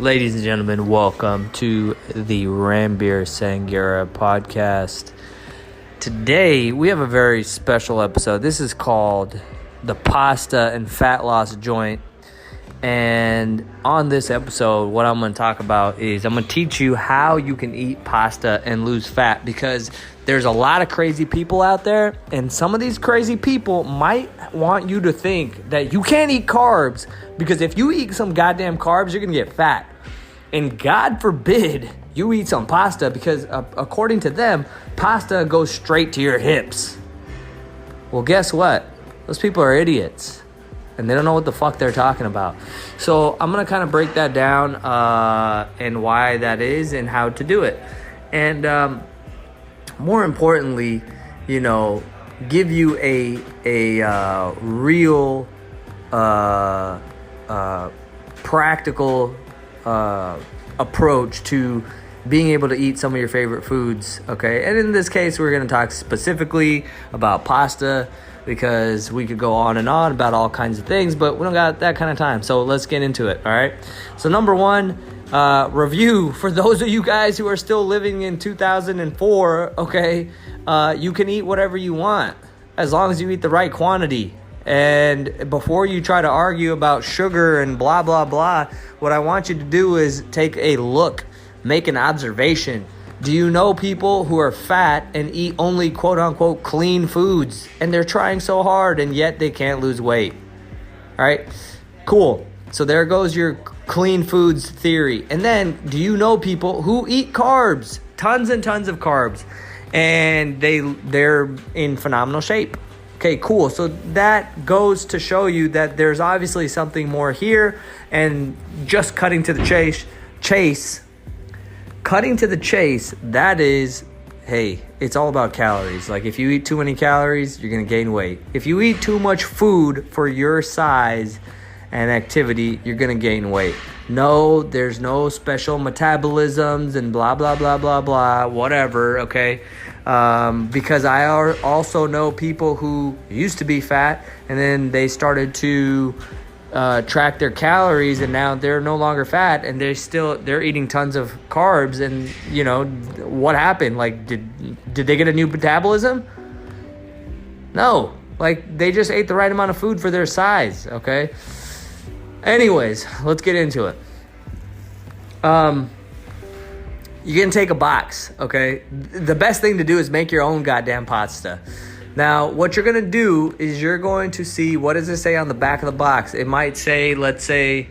Ladies and gentlemen, welcome to the Ranbir Sanghera podcast. Today, we have a very special episode. This is called the Pasta and Fat Loss Joint. And on this episode, what I'm going to talk about is I'm going to teach you how you can eat pasta and lose fat, because there's a lot of crazy people out there, and some of these crazy people might want you to think that you can't eat carbs, because if you eat some goddamn carbs, you're going to get fat. And God forbid you eat some pasta, because according to them, pasta goes straight to your hips. Well, guess what? Those people are idiots. And they don't know what the fuck they're talking about. So I'm going to kind of break that down and why that is and how to do it. And more importantly, give you a real practical approach to being able to eat some of your favorite foods, okay? And in this case, we're going to talk specifically about pasta, because we could go on and on about all kinds of things, but we don't got that kind of time. So let's get into it, all right? So number one, review. For those of you guys who are still living in 2004, okay, you can eat whatever you want as long as you eat the right quantity. And before you try to argue about sugar and blah, blah, blah, what I want you to do is take a look, make an observation. Do you know people who are fat and eat only quote unquote clean foods, and they're trying so hard and yet they can't lose weight? All right, cool. So there goes your clean foods theory. And then do you know people who eat carbs, tons and tons of carbs, and they're in phenomenal shape? Okay, cool. So that goes to show you that there's obviously something more here. And just cutting to the chase, that is, hey, it's all about calories. Like, if you eat too many calories, you're going to gain weight. If you eat too much food for your size and activity, you're going to gain weight. No, there's no special metabolisms and blah, blah, blah, blah, blah, whatever, okay? Because I also know people who used to be fat, and then they started to track their calories, and now they're no longer fat, and they're eating tons of carbs. And what happened? Like, did they get a new metabolism? No, like, they just ate the right amount of food for their size. Okay, anyways, let's get into it. You're gonna take a box. Okay, the best thing to do is make your own goddamn pasta. Now, what you're going to do is you're going to see, what does it say on the back of the box? It might say, let's say,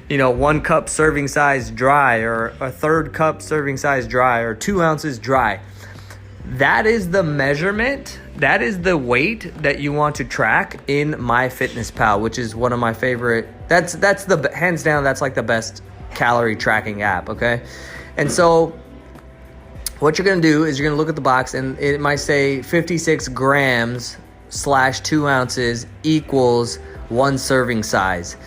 1 cup serving size dry, or a 1/3 cup serving size dry, or 2 ounces dry. That is the measurement. That is the weight that you want to track in MyFitnessPal, which is one of my favorite. That's the, hands down, that's like the best calorie tracking app, okay? And so what you're going to do is you're going to look at the box, and it might say 56 grams / 2 ounces equals 1 serving size.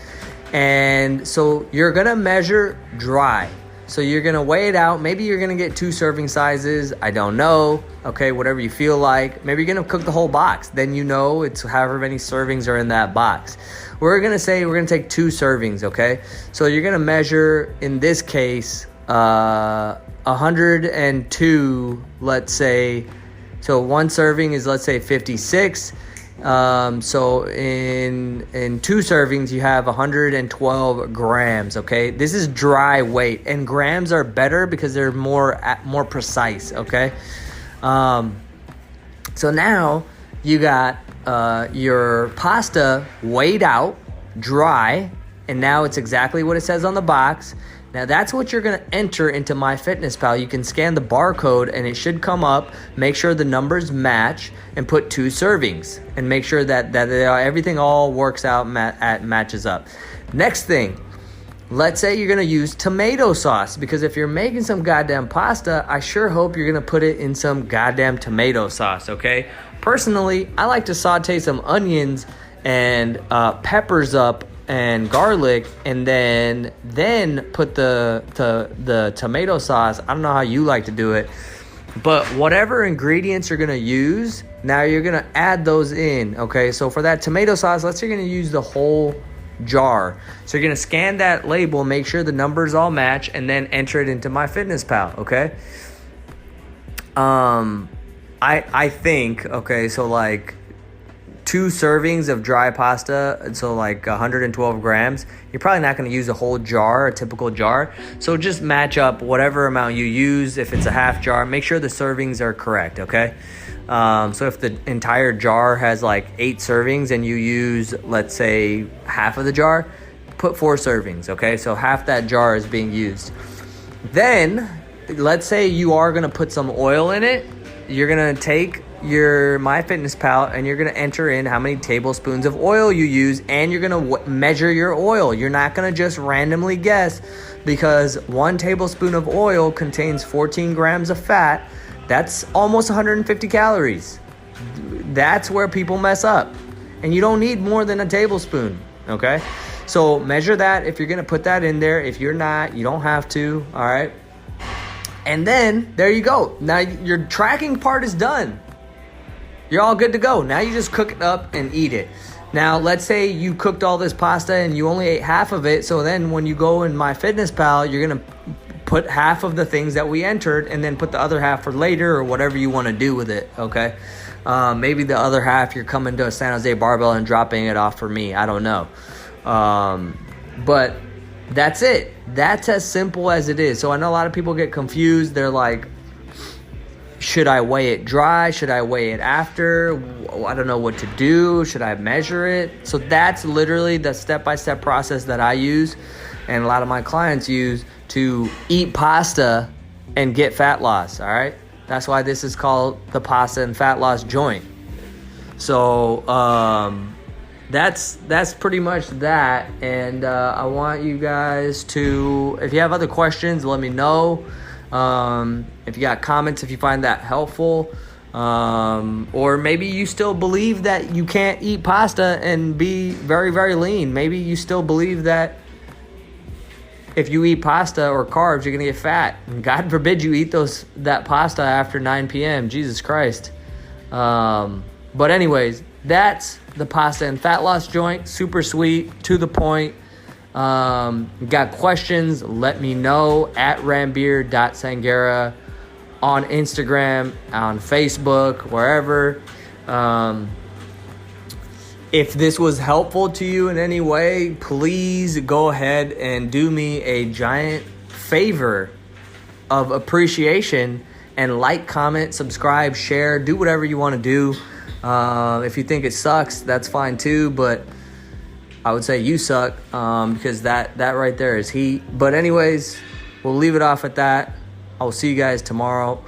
And so you're going to measure dry. So you're going to weigh it out. Maybe you're going to get 2 serving sizes. I don't know. Okay, whatever you feel like. Maybe you're going to cook the whole box. Then it's however many servings are in that box. We're going to take 2 servings, okay? So you're going to measure, in this case, 102, let's say. So 1 serving is, let's say, 56. So in 2 servings, you have 112 grams, okay? This is dry weight, and grams are better because they're more precise, okay? So now you got your pasta weighed out, dry, and now it's exactly what it says on the box. Now, that's what you're going to enter into MyFitnessPal. You can scan the barcode, and it should come up. Make sure the numbers match, and put 2 servings. And make sure that everything all works out, matches up. Next thing, let's say you're going to use tomato sauce. Because if you're making some goddamn pasta, I sure hope you're going to put it in some goddamn tomato sauce, okay? Personally, I like to saute some onions and peppers up, and garlic, and then put the tomato sauce. I don't know how you like to do it, but whatever ingredients you're gonna use, now you're gonna add those in. Okay, so for that tomato sauce, let's say you're gonna use the whole jar. So you're going to scan that label, make sure the numbers all match, and then enter it into MyFitnessPal, okay? I think, okay, so like 2 servings of dry pasta, so like 112 grams, you're probably not going to use a whole jar, a typical jar. So just match up whatever amount you use. If it's a half jar, make sure the servings are correct, okay? So if the entire jar has like 8 servings and you use, let's say, half of the jar, put 4 servings, okay? So half that jar is being used. Then, let's say you are going to put some oil in it. You're going to take your MyFitnessPal and you're going to enter in how many tablespoons of oil you use, and you're going to measure your oil. You're not going to just randomly guess, because 1 tablespoon of oil contains 14 grams of fat. That's almost 150 calories. That's where people mess up. And you don't need more than a tablespoon, okay? So measure that if you're going to put that in there. If you're not, you don't have to, all right? And then, there you go. Now your tracking part is done. You're all good to go. Now you just cook it up and eat it. Now, let's say you cooked all this pasta and you only ate half of it. So then when you go in MyFitnessPal, you're going to put half of the things that we entered and then put the other half for later, or whatever you want to do with it, okay? Maybe the other half you're coming to a San Jose Barbell and dropping it off for me. I don't know. But that's it. That's as simple as it is. So I know a lot of people get confused. They're like, should I weigh it dry? Should I weigh it after? I don't know what to do. Should I measure it? So that's literally the step-by-step process that I use and a lot of my clients use to eat pasta and get fat loss, all right? That's why this is called the pasta and fat loss joint. So that's pretty much that. And I want you guys to, if you have other questions, let me know. If you got comments, if you find that helpful, or maybe you still believe that you can't eat pasta and be very, very lean. Maybe you still believe that if you eat pasta or carbs, you're going to get fat. And God forbid you eat that pasta after 9 p.m. Jesus Christ. But anyways, that's the pasta and fat loss joint. Super sweet, to the point. Got questions, let me know at ranbir.sanghera on Instagram, on Facebook, wherever. If this was helpful to you in any way, please go ahead and do me a giant favor of appreciation and like, comment, subscribe, share, do whatever you want to do. If you think it sucks, that's fine too, but I would say you suck, because that right there is heat. But anyways, we'll leave it off at that. I will see you guys tomorrow.